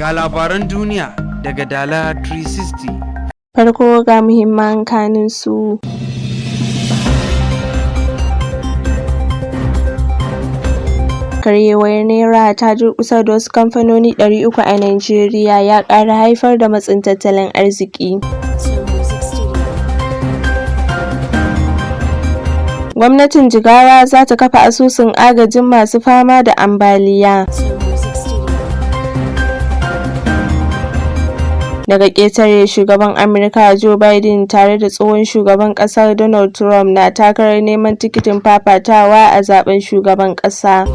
Ga labaran duniya daga Dala 360. Farko ga muhimman kanunsu. Karyewar Naira ta durƙusar da wasu kamfanoni 300 a Najeriya, ya ƙara haifar da matsin tattalin arziki. Gwamnatin Jigawa za ta kafa asusun agajin masu fama da ambaliya. Daga ƙetare, shugaban Amurka Joe Biden tare da tsohon shugaban ƙasar Donald Trump na takarar neman tikitin fafatawa a zaben shugaban ƙasa.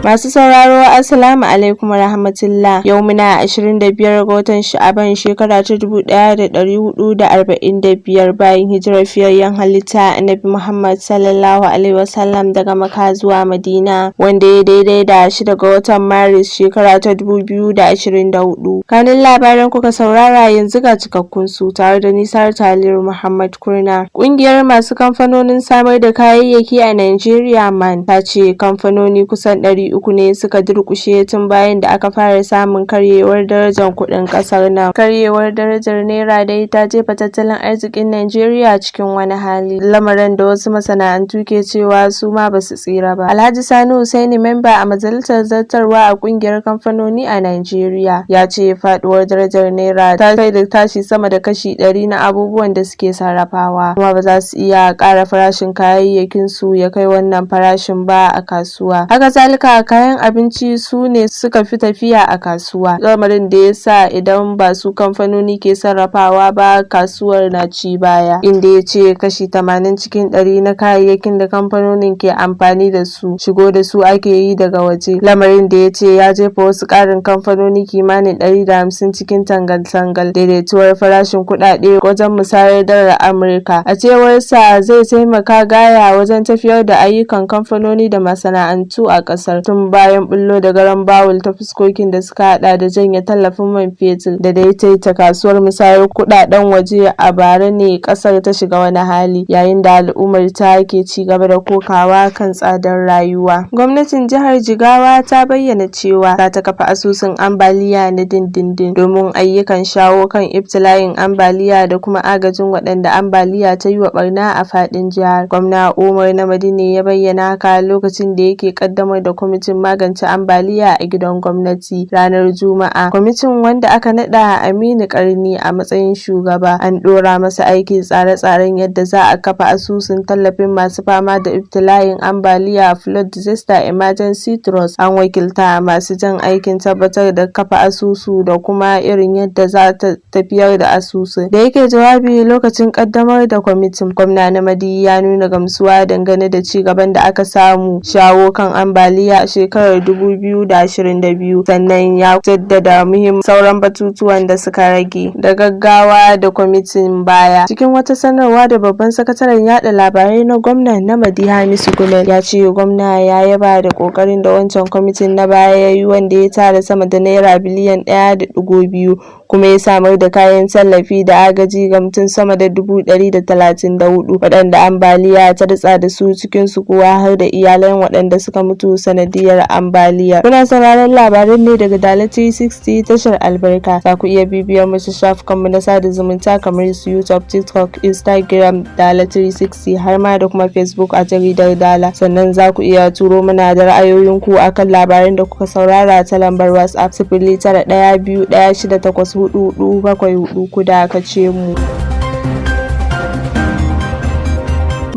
Masu sauraro, Assalamu alaikum warahmatullah. Yau muna 25 ga watan Sha'aban shekara ta 1445 bayan hijirar fiyayyen halitta Annabi Muhammad sallallahu alaihi wasallam daga Makka zuwa Madina, wanda ya daidai da 6 ga watan Maris shekara ta 2024. Kanin labaran kuka saurara, yanzu ga cikakkun su tare da Nisar Taliru Muhammad Kurna. Ƙungiyar masu kamfanonin samar da kayayyaki a Najeriya MAN ta ce kamfanoni kusan 300 ne suka durƙushe tun bayan da aka fara samun karyewar darajar kuɗin ƙasar nan. Karyewar darajar Naira dai ta jefa tattalin arzikin Najeriya cikin wani hali, lamarin da wasu masana'antu ke cewa su ma ba su tsira ba. Alhaji Sani Hussaini, memba a majalisar zartarwa a ƙungiyar kamfanoni a Najeriya, ya ce faɗuwar darajar Naira ta kai da tashi sama da kashi 100 na abubuwan da suke sarrafawa, kuma ba za su iya ƙara farashin kayayyakin su ya kai wannan farashin ba a kasuwa. Haka zalika kayan abinci su ne suka fi tafiya a kasuwa, lamarin da ya sa idan ba su kamfanoni ke sarrafawa ba, kasuwar na ci baya, inda ya ce kashi 80 cikin 100 na kayayyakin da kamfanonin ke amfani da su shigo da su ake yi daga waje, lamarin da ya ce ya jefa wasu ƙarin kamfanoni kimanin 150 cikin tangal-tangal. Daidaituwar farashin kuɗaɗe wajen musayar dalar Amurka, a cewar sa, zai taimaka gaya wajen tafiyar da ayyukan kamfanoni da masana'antu a ƙasar, tun bayan bullo da garan bawul ta fuskokin da suka hada da janye tallafin man fetur da daidaita kasuwar musayar kudaden waje. A bara ne kasar ta shiga wani hali, yayin da al'ummar ta ke ci gaba da kokawa kan tsadar rayuwa. Gwamnatin jihar Jigawa ta bayyana cewa za ta kafa asusun ambaliya na dindindin domin ayyukan shawo kan ibtila'in ambaliya da kuma agajin waɗanda ambaliya ta yi wa barna a faɗin jihar. Gwamna Umar Namadi ne ya bayyana haka lokacin da yake kaddamar da kwamitin magance ambaliya a gidan gwamnati ranar Juma'a. Kwamitin, wanda aka nada Aminu Karni a matsayin shugaba, an dora masa aikin tsare-tsaren yadda za a kafa asusun tallafin masu fama da ibtila'in ambaliya, Flood Disaster Emergency Trust. An wakilta masu jan aikin tabbatar da kafa asusu da kuma irin yadda za ta tafiyar da asusun. Da yake jawabi lokacin kaddamar da kwamitin, gwamna Namadi ya nuna gamsuwa dangane da ci gaban da aka samu shawo kan ambaliya a shekarar 2022, sannan ya jaddada sauran batutuwan da suka rage da gaggawa da kwamitin baya. Cikin wata sanarwa da babban sakataren yada labarai na gwamnan Namadi Hamisu Gumel, ya ce gwamna ya yaba da kokarin da wancan kwamitin na baya ya yi, wanda ya tara sama da Naira biliyan 1.2, kuma ya samar da kayan tallafi da agaji ga mutum sama da 134 waɗanda ambaliya ta ritsa da su, cikin su kuwa har da iyalan waɗanda suka mutu sanadiyar ambaliya. Kuna sauraron labaran ne daga Dala 360 tashar albarka. Za ku iya bibiyar mu ta shafukanmu na sada zumunta kamar su YouTube, TikTok, Instagram, Dala 360, har ma da kuma Facebook a jaridar Dala. Sannan za ku iya turo mana da ra'ayoyinku akan labaran da kuka saurara ta lambar WhatsApp 0912168444, ku dakace mu.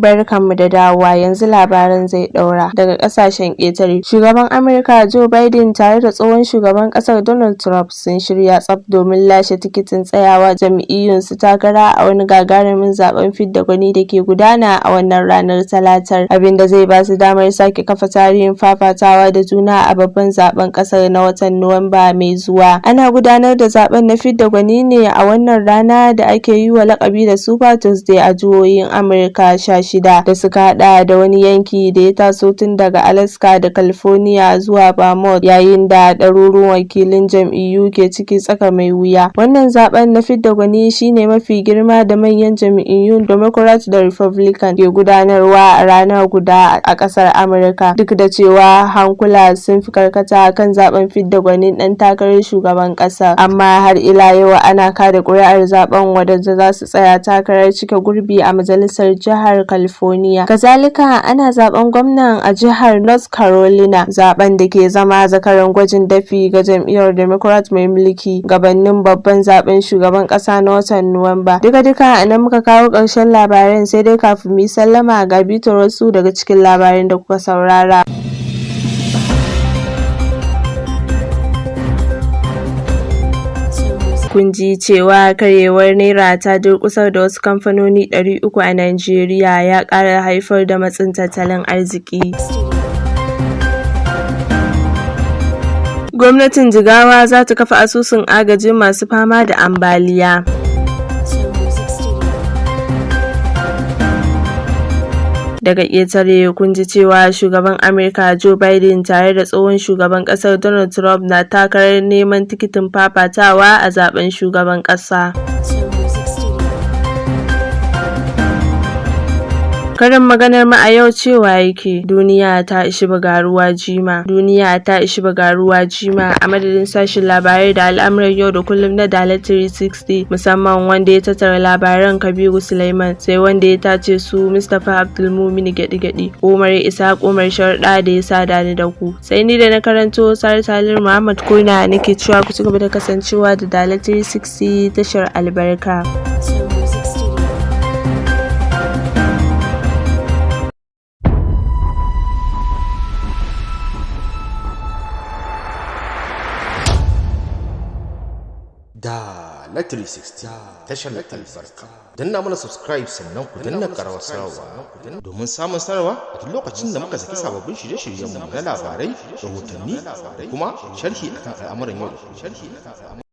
Barkanmu da dawowa, yanzu labaran zai daura. Daga kasashen ƙetare, shugaban Amurka Joe Biden tare da tsohon shugaban ƙasar Donald Trump sun shirya tsaf domin lashe tikitin tsayawa jam'iyyun su takara a wani gagarumin zaben fidda gwani da ke gudana a wannan ranar Talatar, abinda zai ba su damar sake kafa tarihin fafatawa da juna a babban zaben ƙasar na watan Nuwamba mai zuwa. Ana gudanar da zaben na fidda gwani ne a wannan rana da ake yi wa lakabi da Super Tuesday a jihohin Amurka 16. shida da suka hada da wani yanki da ya taso tun daga Alaska da California zuwa Vermont, yayin da ɗaruruwan wakilin jam'iyyu ke ciki tsaka mai wuya. Wannan zaben na fidda gwani shine mafi girma da manyan jam'iyyun Democrat da Republican ke gudanarwa a ranar guda a ƙasar Amurka, duk da cewa hankula sun fi karkata kan zaben fidda gwanin ɗan takarar shugaban ƙasar, amma har ila yau ana kada ƙuri'ar zaben wadanda za su tsaya takarar cike gurbi a majalisar jihar California. Kazalika ana zaben gwamna a jihar North Carolina, zaben da ke zama zakaran gwajin dafi ga jam'iyyar Democrat mai mulki gabanin babban zaben shugaban ƙasa na watan Nuwamba. Duka a nan muka kawo ƙarshen labaran, sai dai kafin mu yi sallama ga bitar wasu daga cikin labaran da kuka saurara. Kun ji cewa karyewar Naira ta durƙusar da wasu kamfanoni 300 a Najeriya, ya ƙara haifar da matsin tattalin arziki. Gwamnatin Jigawa za ta kafa asusun agajin masu fama da ambaliya. Daga ƙetare kun ji cewa shugaban Amurka Joe Biden tare da tsohon shugaban ƙasar Donald Trump na takarar neman tikitin fafatawa a zaben shugaban ƙasa. Karin maganar mu a yau cewa yake duniya ta ishi bagaruwa jima. Duniya ta ishi bagaruwa jima a madadin sashin labarai da al'amuran yau da kullum na Dala 360, musamman wanda ya tattara labaran Kabiru Suleiman, sai wanda ya tace su Mustapha Abdulmumin Gyaɗi-Gyaɗi, Umar Ishaq Umar Sharda da ya sada ni da ku. Sai ni da na karanto Sare Talir Muhammad Kuna nake cewa ku ci gaba da kasancewa da Dala 360 tashar albarka. Dala 360 tashar albarka. Danna mana subscribe sannan ku danna ƙarawar sanarwa domin samun sanarwa a duk lokacin da muka saki sababbin shirye-shiryenmu na labarai, rahotanni da kuma sharhi akan al'amuran yau da kullum.